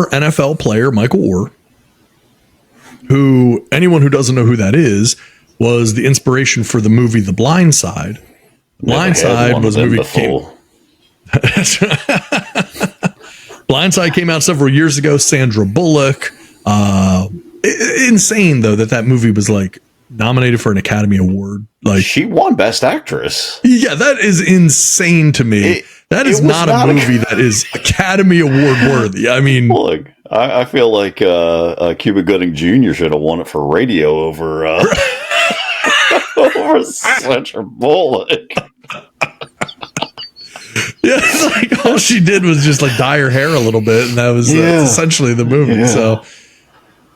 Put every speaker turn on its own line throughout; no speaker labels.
NFL player Michael Oher, who anyone who doesn't know who that is, was the inspiration for the movie The Blindside. Blindside was a movie Blindside came out several years ago. Sandra Bullock. Insane though that movie was like nominated for an Academy Award. Like
she won Best Actress.
Yeah, that is insane to me. That is not a movie that is Academy Award worthy. I mean,
look, I feel like Cuba Gooding Jr. should have won it for radio over over Sandra Bullock.
Yeah, like all she did was just like dye her hair a little bit, and that was essentially the movie. Yeah. So,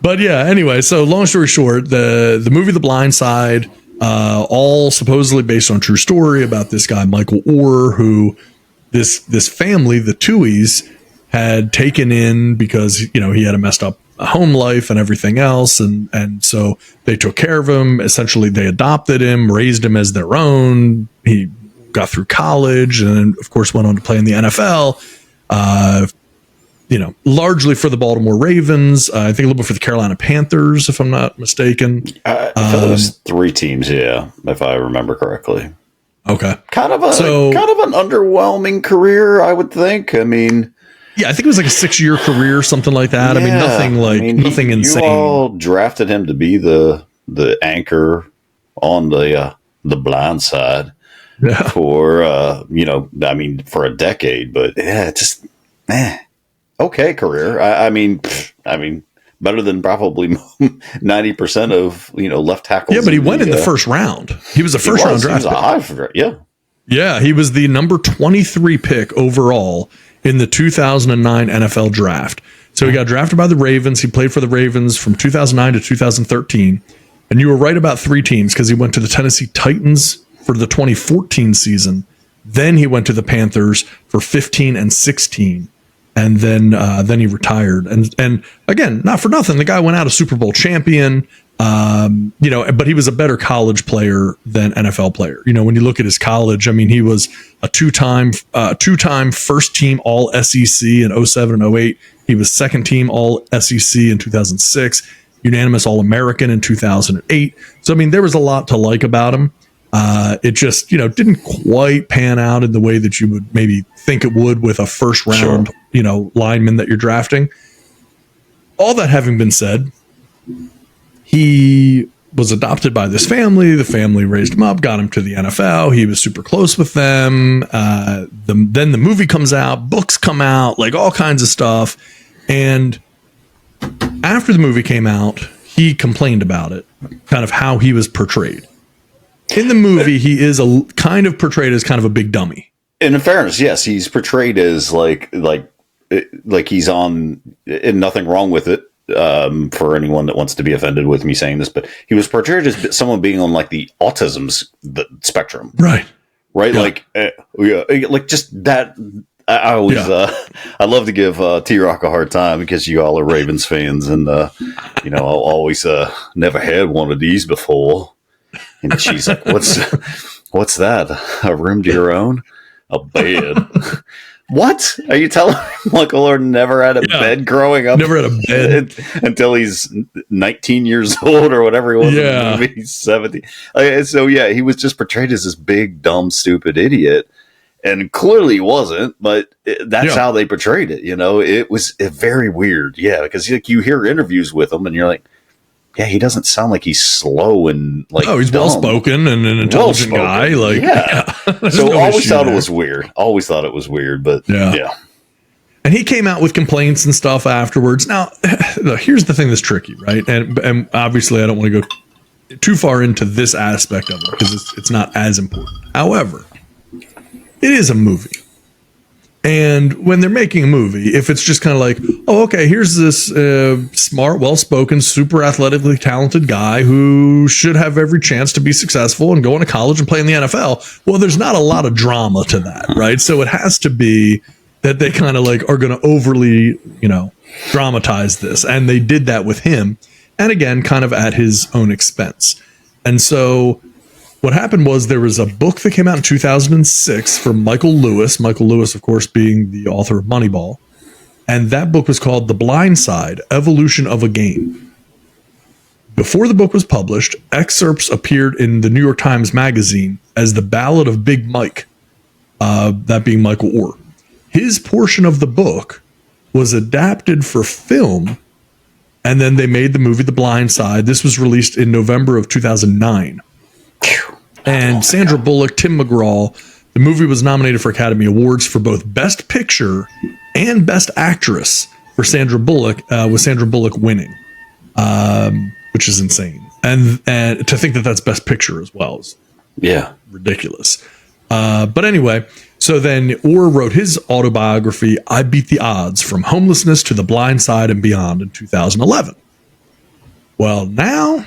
but yeah, anyway, so long story short, the movie The Blindside, all supposedly based on true story about this guy Michael Oher, who this family, the Tuohys, had taken in because he had a messed up home life and everything else, and so they took care of him. Essentially, they adopted him, raised him as their own. He got through college, and then, of course, went on to play in the NFL. Largely for the Baltimore Ravens. I think a little bit for the Carolina Panthers, if I'm not mistaken.
I thought it was 3 teams, if I remember correctly.
Okay,
kind of an underwhelming career, I would think. I mean,
yeah, I think it was like a 6-year career, something like that. Yeah, nothing insane.
You all drafted him to be the anchor on the Blindside. Yeah. For for a decade, but yeah, just okay career. I mean, better than probably 90% of left tackles.
Yeah, but he went in the first round. He was a first round draft pick. Yeah, he was the number 23 pick overall in the 2009 NFL draft. So he got drafted by the Ravens. He played for the Ravens from 2009 to 2013, and you were right about 3 teams because he went to the Tennessee Titans for the 2014 season. Then he went to the Panthers for 15 and 16. And then he retired. And again, not for nothing, the guy went out a Super Bowl champion, but he was a better college player than NFL player. When you look at his college, I mean, he was a two-time first team all SEC in 07 and 08. He was second team all SEC in 2006, unanimous All-American in 2008. So, I mean, there was a lot to like about him. It just, didn't quite pan out in the way that you would maybe think it would with a first round, lineman that you're drafting. All that having been said, he was adopted by this family. The family raised him up, got him to the NFL. He was super close with them. Then the movie comes out, books come out, like all kinds of stuff. And after the movie came out, he complained about it, kind of how he was portrayed. In the movie, he is kind of portrayed as kind of a big dummy.
And in fairness, yes, he's portrayed as like he's on, and nothing wrong with it. For anyone that wants to be offended with me saying this, but he was portrayed as someone being on like the autism spectrum,
right?
Yeah. Like just that. I always, I love to give T-Rock a hard time because you all are Ravens fans, and I'll always never had one of these before. And she's like, what's that? A room to your own? A bed? What? Are you telling me Michael Oher never had a bed growing up?
Never had a bed.
Until he's 19 years old or whatever he was in the movie. He's 70. So, he was just portrayed as this big, dumb, stupid idiot. And clearly he wasn't, but that's how they portrayed it. It was very weird. Yeah, because you hear interviews with him and you're like, yeah, he doesn't sound like he's slow and like. Oh,
he's well spoken and an intelligent guy. Like,
so always thought it was weird. Always thought it was weird, but yeah.
And he came out with complaints and stuff afterwards. Now, here's the thing that's tricky, right? And obviously, I don't want to go too far into this aspect of it because it's not as important. However, it is a movie. And when they're making a movie, if it's just kind of like, oh, okay, here's this smart, well-spoken, super athletically talented guy who should have every chance to be successful and go into college and play in the NFL. Well, there's not a lot of drama to that, right? So it has to be that they kind of like are going to overly, dramatize this. And they did that with him. And again, kind of at his own expense. And so what happened was there was a book that came out in 2006 from Michael Lewis. Michael Lewis, of course, being the author of Moneyball. And that book was called The Blindside, Evolution of a Game. Before the book was published, excerpts appeared in the New York Times Magazine as The Ballad of Big Mike, that being Michael Oher. His portion of the book was adapted for film, and then they made the movie The Blindside. This was released in November of 2009. And Sandra Bullock, Tim McGraw, the movie was nominated for Academy Awards for both Best Picture and Best Actress for Sandra Bullock, with Sandra Bullock winning, which is insane. And to think that that's Best Picture as well is ridiculous. But anyway, so then Oher wrote his autobiography, I Beat the Odds, From Homelessness to the Blind Side and Beyond, in 2011. Well, now,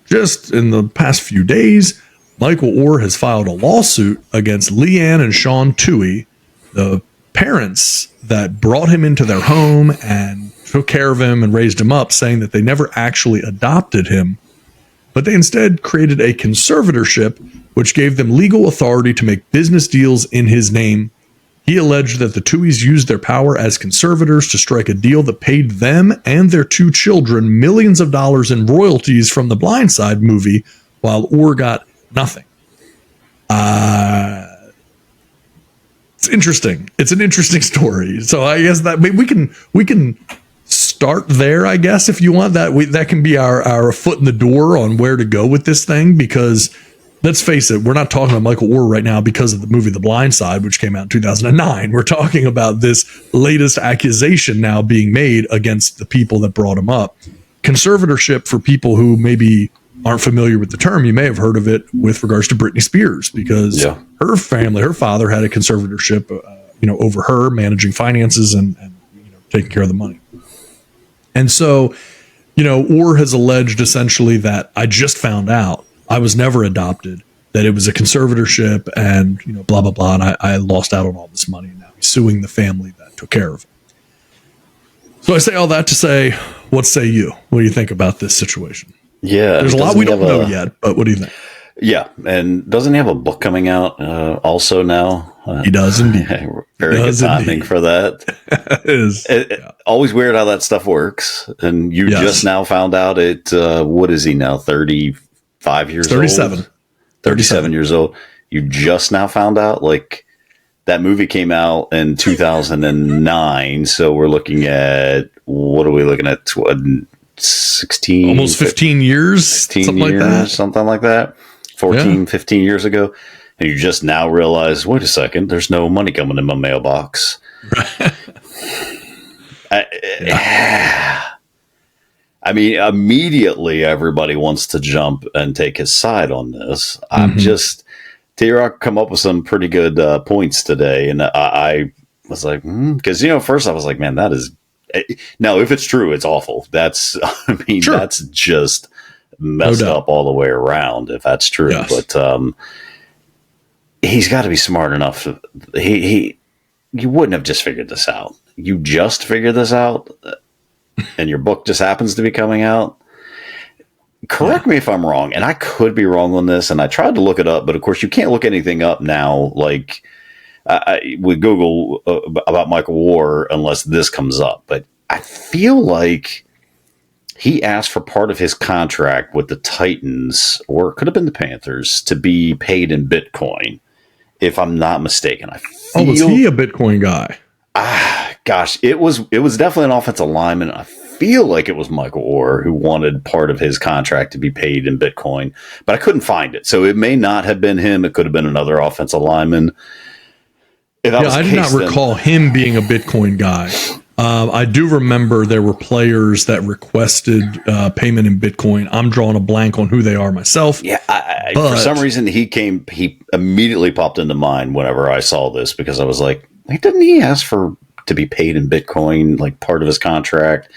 just in the past few days, Michael Oher has filed a lawsuit against Leigh Anne and Sean Tuohy, the parents that brought him into their home and took care of him and raised him up, saying that they never actually adopted him, but they instead created a conservatorship which gave them legal authority to make business deals in his name. He alleged that the Tuohys used their power as conservators to strike a deal that paid them and their two children millions of dollars in royalties from the Blindside movie, while Oher got nothing. It's interesting. It's an interesting story. So I guess that we can start there, I guess, if you want. That can be our foot in the door on where to go with this thing, because let's face it, we're not talking about Michael Oher right now because of the movie The Blindside, which came out in 2009. We're talking about this latest accusation now being made against the people that brought him up. Conservatorship, for people who maybe aren't familiar with the term, you may have heard of it with regards to Britney Spears, because her family, her father had a conservatorship, over her, managing finances and taking care of the money. And so, Oher has alleged essentially that I just found out I was never adopted, that it was a conservatorship, and blah blah blah, and I lost out on all this money, and now he's suing the family that took care of him. So I say all that to say, what say you? What do you think about this situation?
Yeah,
there's a lot we don't know yet, but what do you think?
Yeah, and doesn't he have a book coming out also now?
He does indeed.
Very good timing for that. Always weird how that stuff works. And you just now found out it. What is he now? 35 years
37.
old? 37 years old. You just now found out? Like, that movie came out in 2009. So we're looking at, what are we looking at? 16?
Almost 15 years?
16 something years, like that. Something like that. 14, 15 years ago. And you just now realize, wait a second, there's no money coming in my mailbox. I mean, immediately everybody wants to jump and take his side on this. Mm-hmm. I'm just, T-Rock come up with some pretty good points today. And I was like, because, first I was like, man, that is, now if it's true, it's awful. That's, that's just messed up all the way around, if that's true. Yes. But he's got to be smart enough. You wouldn't have just figured this out. You just figured this out, and your book just happens to be coming out. Correct me if I'm wrong, and I could be wrong on this, and I tried to look it up, but of course you can't look anything up now, like with Google about Michael Oher, unless this comes up. But I feel like he asked for part of his contract with the Titans, or it could have been the Panthers, to be paid in Bitcoin, if I'm not mistaken.
Was he a Bitcoin guy?
Gosh, it was definitely an offensive lineman. I feel like it was Michael Oher who wanted part of his contract to be paid in Bitcoin, but I couldn't find it. So it may not have been him. It could have been another offensive lineman.
I did not recall him being a Bitcoin guy. I do remember there were players that requested payment in Bitcoin. I'm drawing a blank on who they are myself.
Yeah, for some reason he immediately popped into mind whenever I saw this, because I was like, didn't he ask to be paid in Bitcoin, like part of his contract?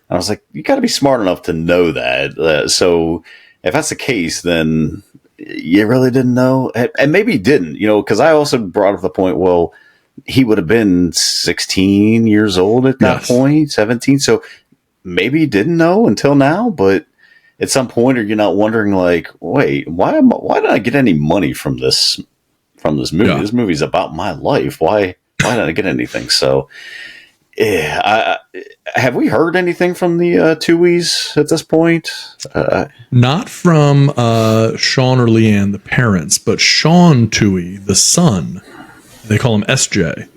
I was like, you got to be smart enough to know that. So if that's the case, then you really didn't know, and maybe he didn't, because I also brought up the point, well, he would have been 16 years old at that point, 17. So maybe he didn't know until now, but at some point, are you not wondering, like, wait, why did I get any money from this movie? Yeah. This movie's about my life. Why did I get anything? So Have we heard anything from the Tuohys at this point?
Not from Sean or Leigh Anne, the parents, but Sean Tuohy, the son. They call him SJ,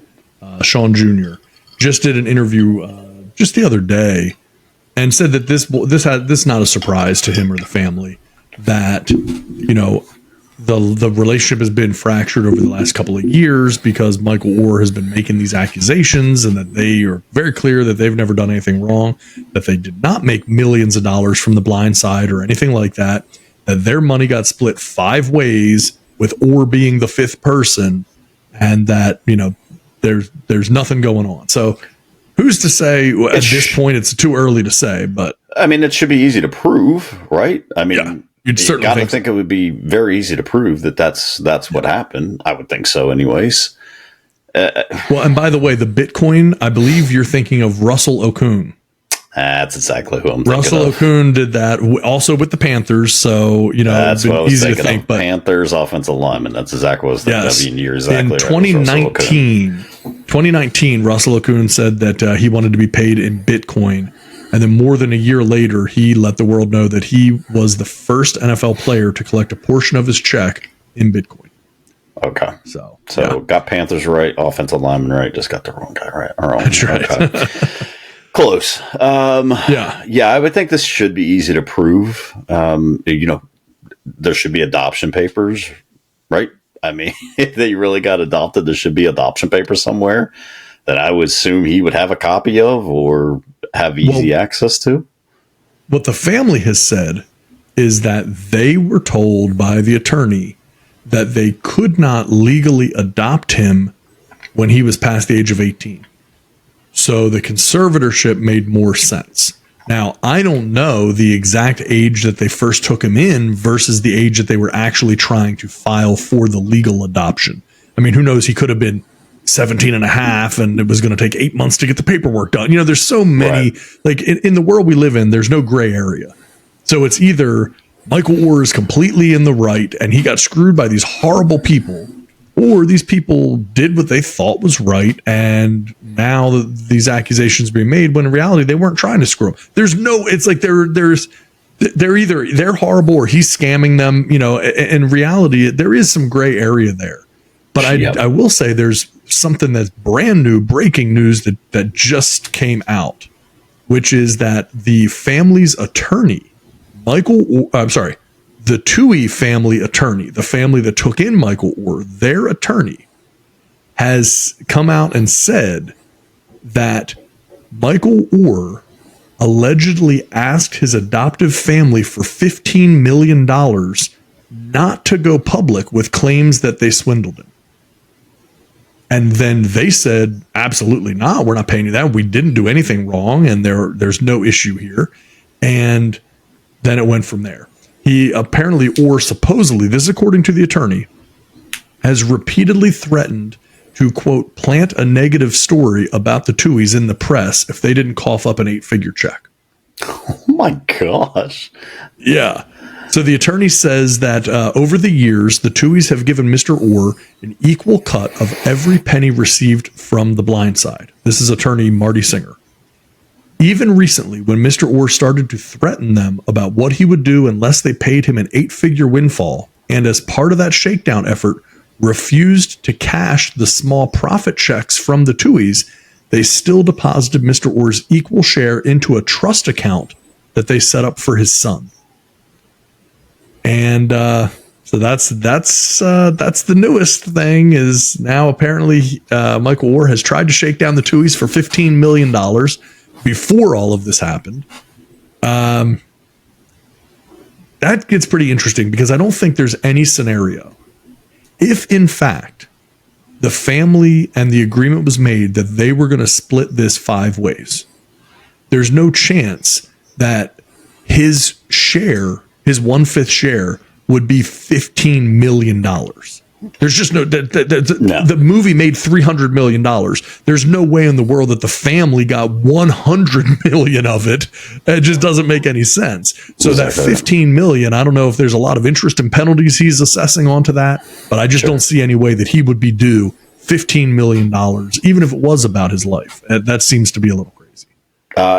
Sean Jr. Just did an interview just the other day and said that this is not a surprise to him or the family, that the relationship has been fractured over the last couple of years because Michael Oher has been making these accusations, and that they are very clear that they've never done anything wrong, that they did not make millions of dollars from the Blindside or anything like that, that their money got split 5 ways with Oher being the 5th person, and that, there's nothing going on. So who's to say at this point? It's too early to say, but
I mean, it should be ezy to prove, right? I mean,
yeah. You'd certainly
gotta think it would be very easy to prove that that's what happened. I would think so, anyways.
Well, and by the way, the Bitcoin, I believe you're thinking of Russell Okun.
That's exactly who I'm thinking
Russell
of.
Okun did that also with the Panthers, so
that's what I was
easy
thinking
to think.
Of. But Panthers offensive lineman. That's exactly what I was thinking of. You're exactly
in 2019, Russell Okun said that he wanted to be paid in Bitcoin. And then more than a year later, he let the world know that he was the first NFL player to collect a portion of his check in Bitcoin.
Okay.
So
got Panthers right, offensive lineman right, just got the wrong guy right.
That's right.
Okay. Close. Yeah, I would think this should be easy to prove. There should be adoption papers, right? I mean, if they really got adopted, there should be adoption papers somewhere that I would assume he would have a copy of or have easy access to.
What the family has said is that they were told by the attorney that they could not legally adopt him when he was past the age of 18. So the conservatorship made more sense. Now, I don't know the exact age that they first took him in versus the age that they were actually trying to file for the legal adoption. I mean, who knows? He could have been 17 and a half, and it was going to take 8 months to get the paperwork done. There's so many, like in the world we live in, there's no gray area. So it's either Michael Oher is completely in the right and he got screwed by these horrible people, or these people did what they thought was right, and now these accusations are being made when in reality they weren't trying to screw them. It's like they're horrible or he's scamming them. In reality, there is some gray area there. But I will say there's something that's brand new, breaking news that just came out, which is that the family's attorney, the Tuohy family attorney, the family that took in Michael Oher, their attorney has come out and said that Michael Oher allegedly asked his adoptive family for $15 million not to go public with claims that they swindled him. And then they said, absolutely not. We're not paying you that. We didn't do anything wrong, and there's no issue here. And then it went from there. He apparently, or supposedly, this is according to the attorney, has repeatedly threatened to, quote, plant a negative story about the Tuohys in the press if they didn't cough up an 8-figure check.
Oh my gosh.
Yeah. So the attorney says that over the years, the Tuohys have given Mr. Oher an equal cut of every penny received from the Blindside. This is attorney Marty Singer. Even recently, when Mr. Oher started to threaten them about what he would do unless they paid him an 8-figure windfall, and as part of that shakedown effort, refused to cash the small profit checks from the Tuohys, they still deposited Mr. Oher's equal share into a trust account that they set up for his son. And so that's the newest thing. Is now apparently Michael Oher has tried to shake down the Tuohys for $15 million before all of this happened. That gets pretty interesting because I don't think there's any scenario, if in fact the family and the agreement was made that they were going to split this 5 ways, there's no chance that his share, his 1/5 share, would be $15 million. There's just no. The movie made $300 million. There's no way in the world that the family got $100 million of it. It just doesn't make any sense. So that $15 million, I don't know if there's a lot of interest and penalties he's assessing onto that, but I just don't see any way that he would be due $15 million, even if it was about his life. That seems to be a little crazy.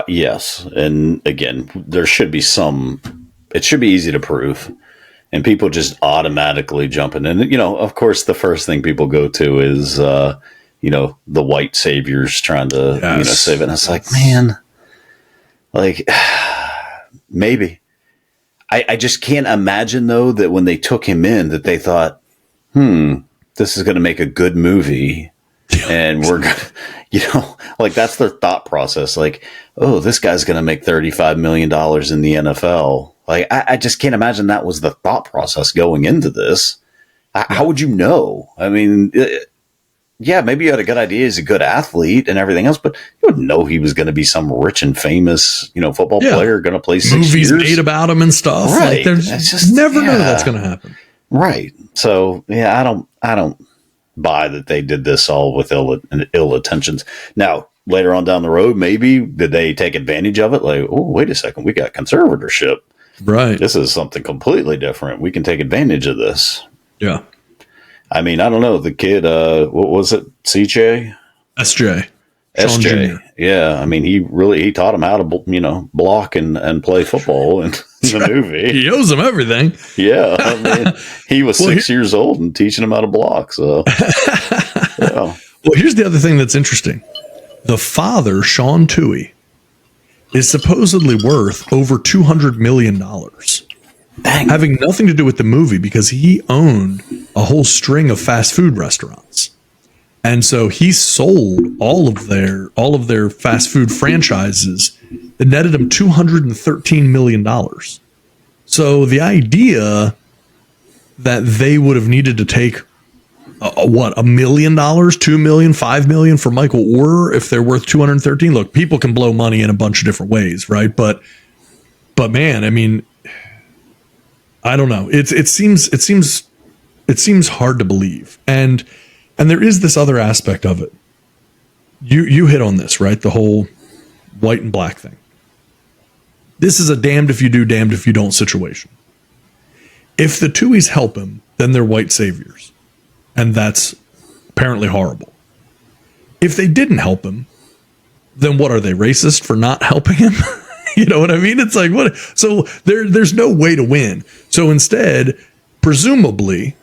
Yes. And again, there should be it should be easy to prove. And people just automatically jumping in. And, of course, the first thing people go to is, the white saviors trying to, save it. And it's like, man, like, maybe. I just can't imagine, though, that when they took him in, that they thought, this is going to make a good movie. And we're going to, like, that's their thought process. Like, oh, this guy's going to make $35 million in the NFL. Like, I just can't imagine that was the thought process going into this. How would you know? I mean, maybe you had a good idea. He's a good athlete and everything else, but you wouldn't know he was going to be some rich and famous, football player going to play 6 years.
Movies made about him and stuff.
Right.
Like, just never know that's going to happen.
Right. So, I don't buy that they did this all with ill intentions. Now, later on down the road, maybe did they take advantage of it? Like, oh, wait a second, we got conservatorship.
Right.
This is something completely different. We can take advantage of this.
Yeah.
I mean, I don't know. The kid, what was it? CJ?
SJ.
SJ. Yeah. I mean, he taught him how to, block and play football in the movie.
He owes him everything.
Yeah. I mean, he was 6 years old and teaching him how to block. So, yeah.
Well, here's the other thing that's interesting. The father, Sean Tuohy, is supposedly worth over $200 million.
Dang.
Having nothing to do with the movie, because he owned a whole string of fast food restaurants. And so he sold all of their fast food franchises that netted him $213 million. So the idea that they would have needed to take $1 million, $2 million, $5 million for Michael Oher if they're worth 213. Look, people can blow money in a bunch of different ways, right? But man, I mean, I don't know. It seems hard to believe, and there is this other aspect of it. You hit on this, right? The whole white and black thing. This is a damned if you do, damned if you don't situation. If the Tuohys help him, then they're white saviors. And that's apparently horrible. If they didn't help him, then what are they, racist for not helping him? You know what I mean? It's like, what? So there's no way to win. So instead, presumably,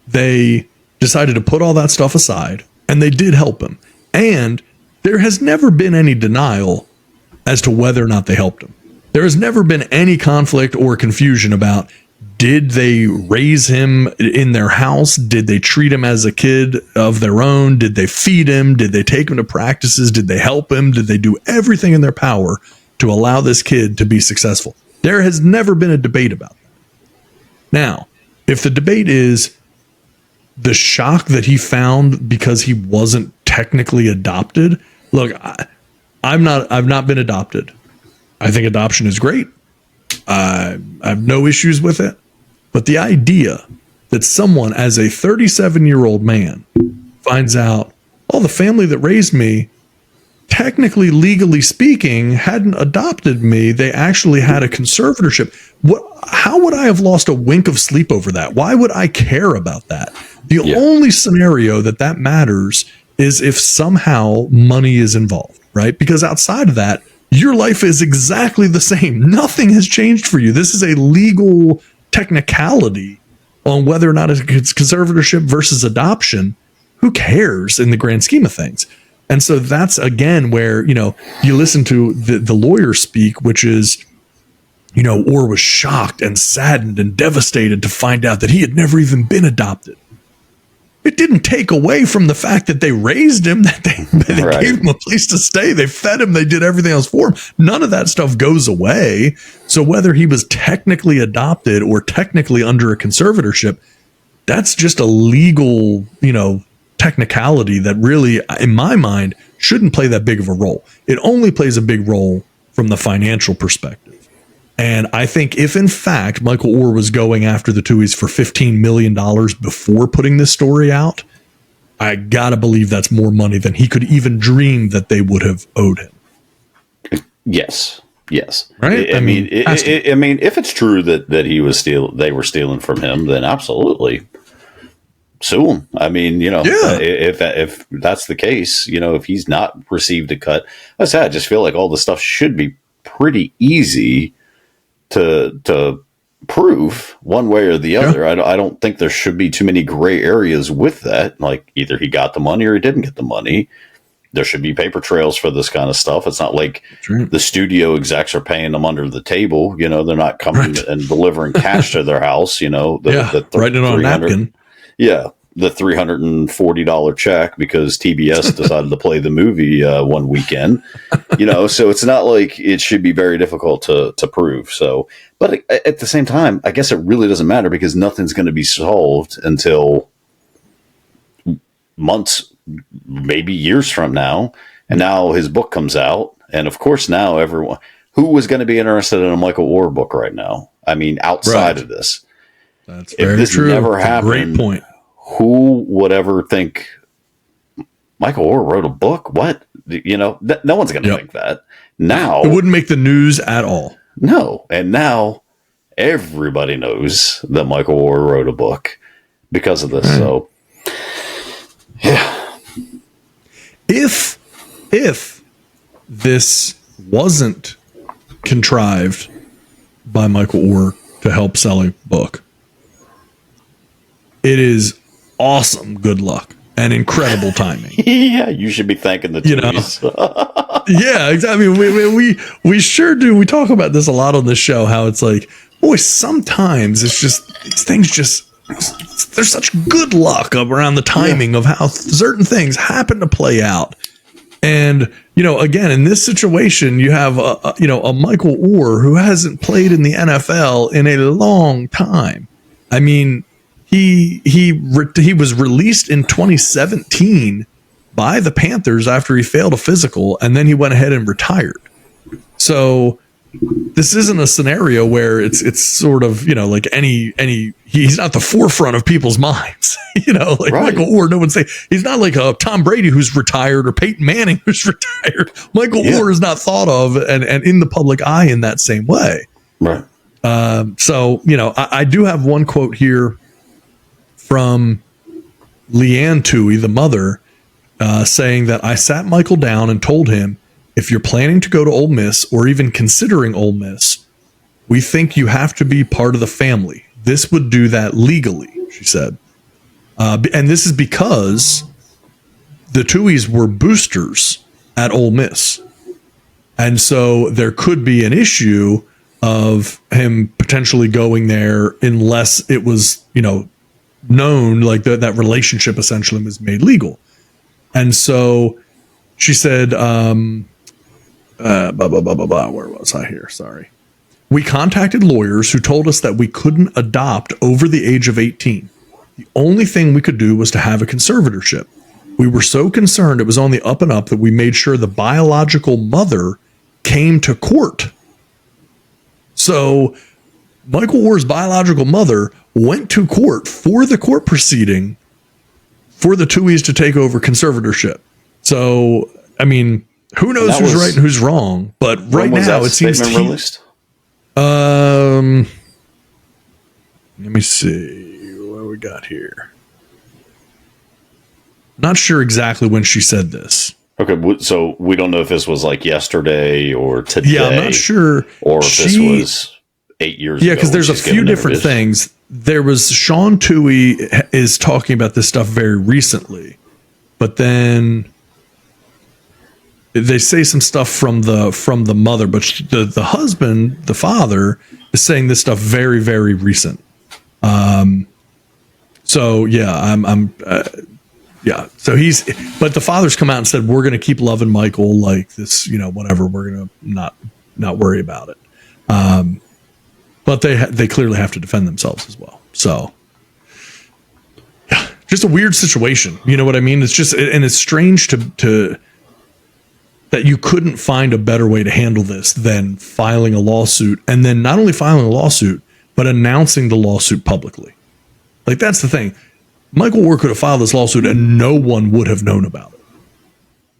they decided to put all that stuff aside, and they did help him. And there has never been any denial as to whether or not they helped him. There has never been any conflict or confusion about, did they raise him in their house? Did they treat him as a kid of their own? Did they feed him? Did they take him to practices? Did they help him? Did they do everything in their power to allow this kid to be successful? There has never been a debate about that. Now, if the debate is the shock that he found because he wasn't technically adopted, look, I've not been adopted. I think adoption is great. I have no issues with it. But the idea that someone as a 37-year-old man finds out, oh, the family that raised me, technically, legally speaking, hadn't adopted me. They actually had a conservatorship. How would I have lost a wink of sleep over that? Why would I care about that? The only scenario that matters is if somehow money is involved, right? Because outside of that, your life is exactly the same. Nothing has changed for you. This is a legal technicality on whether or not it's conservatorship versus adoption. Who cares in the grand scheme of things? And so that's, again, where, you listen to the lawyer speak, which is, Oher was shocked and saddened and devastated to find out that he had never even been adopted. It didn't take away from the fact that they raised him, that they right. gave him a place to stay. They fed him. They did everything else for him. None of that stuff goes away. So whether he was technically adopted or technically under a conservatorship, that's just a legal, technicality that really, in my mind, shouldn't play that big of a role. It only plays a big role from the financial perspective. And I think if, in fact, Michael Oher was going after the Tuohys for $15 million before putting this story out, I got to believe that's more money than he could even dream that they would have owed him.
Yes.
Right?
I mean, if it's true that he was they were stealing from him, then absolutely sue him. I mean, if that's the case, if he's not received a cut, I just feel like all the stuff should be pretty easy to prove one way or the other. I don't think there should be too many gray areas with that. Like either he got the money or he didn't get the money. There should be paper trails for this kind of stuff. It's not like the studio execs are paying them under the table. They're not coming and delivering cash to their house.
Writing it on a napkin.
Yeah, the $340 check because TBS decided to play the movie one weekend. So it's not like it should be very difficult to prove. So, but at the same time, I guess it really doesn't matter because nothing's going to be solved until months, maybe years from now. And now his book comes out. And of course, now everyone who was going to be interested in a Michael Oher book right now. I mean, outside of this,
that's very if this true. Never happened, great point.
Who would ever think Michael Oher wrote a book? What? No one's going to think that. Now
it wouldn't make the news at all.
No. And now everybody knows that Michael Oher wrote a book because of this. So yeah.
If this wasn't contrived by Michael Oher to help sell a book, it is awesome good luck and incredible timing.
Yeah, you should be thanking the Tuohys.
Yeah, exactly. We sure do. We talk about this a lot on this show, how it's like, boy, sometimes it's just these things just there's such good luck around the timing of how certain things happen to play out. And, again, in this situation, you have a Michael Oher who hasn't played in the NFL in a long time. I mean, he was released in 2017 by the Panthers after he failed a physical, and then he went ahead and retired. So this isn't a scenario where it's sort of, like he's not the forefront of people's minds, right. Michael Oher, no one say he's not like a Tom Brady who's retired or Peyton Manning who's retired. Michael Oher is not thought of and in the public eye in that same way.
Right.
So, I do have one quote here from Leigh Anne Tuohy, the mother, saying that I sat Michael down and told him, if you're planning to go to Ole Miss or even considering Ole Miss, we think you have to be part of the family. This would do that legally, she said. And this is because the Tuohys were boosters at Ole Miss. And so there could be an issue of him potentially going there unless it was, known, like that relationship essentially was made legal. And so she said, where was I here? Sorry. We contacted lawyers who told us that we couldn't adopt over the age of 18. The only thing we could do was to have a conservatorship. We were so concerned it was on the up and up that we made sure the biological mother came to court. So Michael Oher's biological mother went to court for the court proceeding for the Tuohys to take over conservatorship. So, I mean, who knows who's right and who's wrong? But right now it seems to be released. Let me see what we got here. Not sure exactly when she said this.
Okay, so we don't know if this was like yesterday or today.
Yeah, I'm not sure.
Or if this was 8 years ago.
Yeah, because there's a few different things. There was Sean Tuohy is talking about this stuff very recently, but then they say some stuff from the mother, but the husband, the father, is saying this stuff very, very recent. So yeah, yeah. So but the father's come out and said, we're going to keep loving Michael like this, whatever. We're going to not worry about it. But they clearly have to defend themselves as well. So yeah, just a weird situation. You know what I mean? It's just, and it's strange to that you couldn't find a better way to handle this than filing a lawsuit, and then not only filing a lawsuit, but announcing the lawsuit publicly. Like, that's the thing. Michael Oher could have filed this lawsuit and no one would have known about it.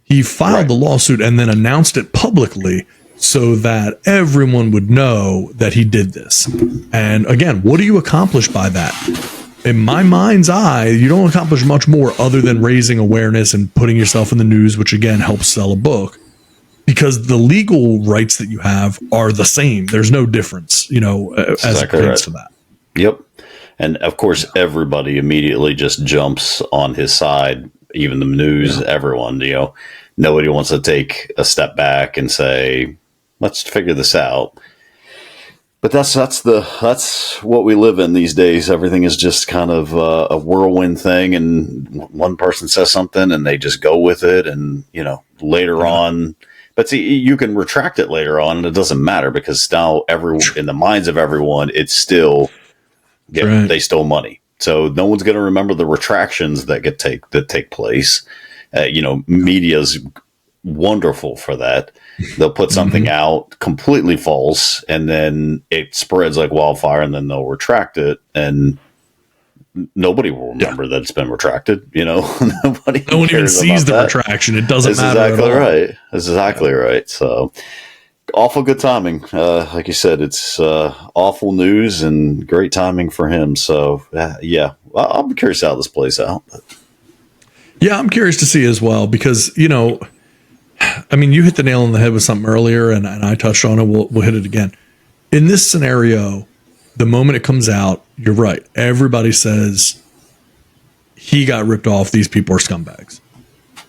He filed the lawsuit and then announced it publicly so that everyone would know that he did this. And again, what do you accomplish by that? in my mind's eye, you don't accomplish much more other than raising awareness and putting yourself in the news, which again helps sell a book, because the legal rights that you have are the same. There's no difference, as it relates to that.
Yep. And of course, everybody immediately just jumps on his side, even the news, everyone, nobody wants to take a step back and say, let's figure this out. But that's what we live in these days. Everything is just kind of a whirlwind thing, and one person says something and they just go with it. And, later on, but see, you can retract it later on and it doesn't matter, because now in the minds of everyone, it's still, they stole money. So no one's going to remember the retractions that take place. Media's wonderful for that. They'll put something out completely false, and then it spreads like wildfire, and then they'll retract it, and nobody will remember that it's been retracted. No one
even sees the retraction. It doesn't matter.
Exactly right. That's exactly right. So awful good timing. Like you said, it's awful news and great timing for him. So I'll be curious how this plays out.
Yeah, I'm curious to see as well, because, you hit the nail on the head with something earlier, and I touched on it. We'll hit it again. In this scenario, the moment it comes out, you're right. Everybody says he got ripped off. These people are scumbags.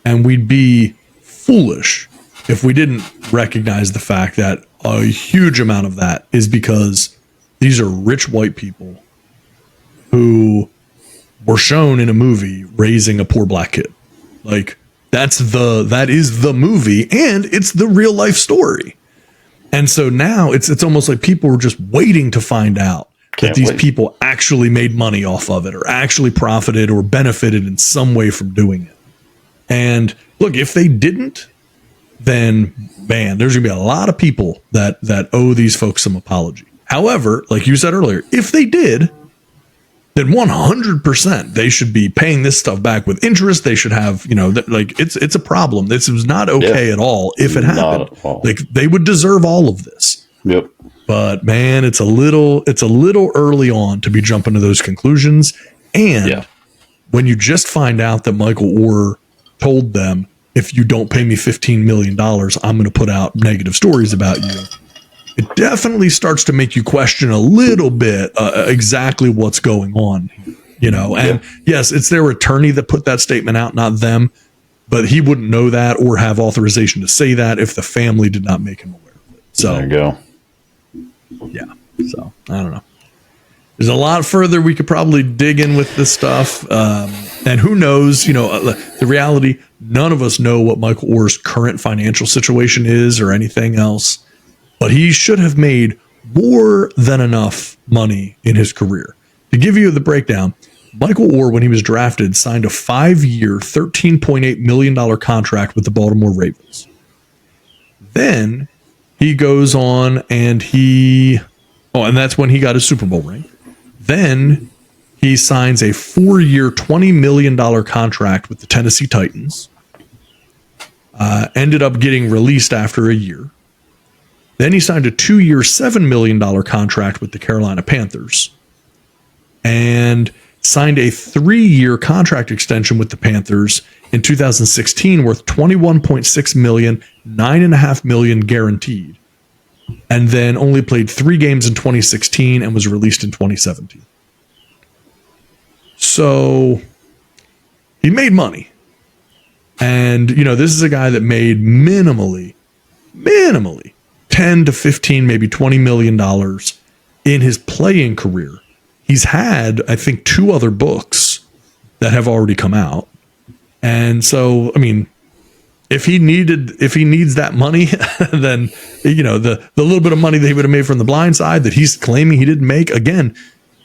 And we'd be foolish if we didn't recognize the fact that a huge amount of that is because these are rich white people who were shown in a movie raising a poor black kid. Like, that is the movie, and it's the real life story. And so now it's almost like people are just waiting to find out that these people actually made money off of it, or actually profited or benefited in some way from doing it. And look, if they didn't, then man, there's gonna be a lot of people that owe these folks some apology. However, like you said earlier, if they did, then 100% they should be paying this stuff back with interest. They should have, it's a problem. This was not okay at all if it happened. Like, they would deserve all of this.
Yep.
But man, it's a little early on to be jumping to those conclusions. And when you just find out that Michael Oher told them, if you don't pay me $15 million, I'm going to put out negative stories about you, it definitely starts to make you question a little bit exactly what's going on, and yes, it's their attorney that put that statement out, not them, but he wouldn't know that or have authorization to say that if the family did not make him aware of it. So
there you go.
Yeah. So I don't know. There's a lot further we could probably dig in with this stuff. And who knows, the reality, none of us know what Michael Oher's current financial situation is or anything else. But he should have made more than enough money in his career. To give you the breakdown, Michael Oher, when he was drafted, signed a 5-year, $13.8 million contract with the Baltimore Ravens. Then he goes on and and that's when he got his Super Bowl ring. Then he signs a 4-year, $20 million contract with the Tennessee Titans. Ended up getting released after a year. Then he signed a 2-year, $7 million contract with the Carolina Panthers, and signed a 3-year contract extension with the Panthers in 2016 worth $21.6 million, $9.5 million guaranteed, and then only played 3 games in 2016 and was released in 2017. So he made money. And, this is a guy that made minimally 10 to 15, maybe $20 million in his playing career. He's had, I think, 2 other books that have already come out. And so, if he needs that money, then, the little bit of money that he would have made from the Blindside that he's claiming he didn't make, again,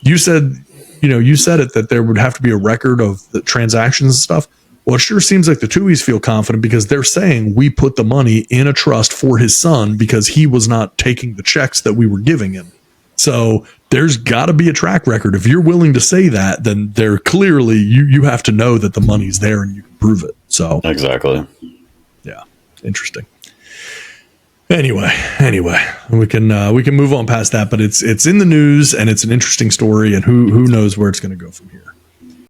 you said it, that there would have to be a record of the transactions and stuff. Well, it sure seems like the Tuohys feel confident because they're saying we put the money in a trust for his son because he was not taking the checks that we were giving him. So there's got to be a track record. If you're willing to say that, then they're clearly, you have to know that the money's there and you can prove it. So
exactly.
Yeah. Interesting. Anyway, we can move on past that, but it's in the news and it's an interesting story, and who knows where it's going to go from here.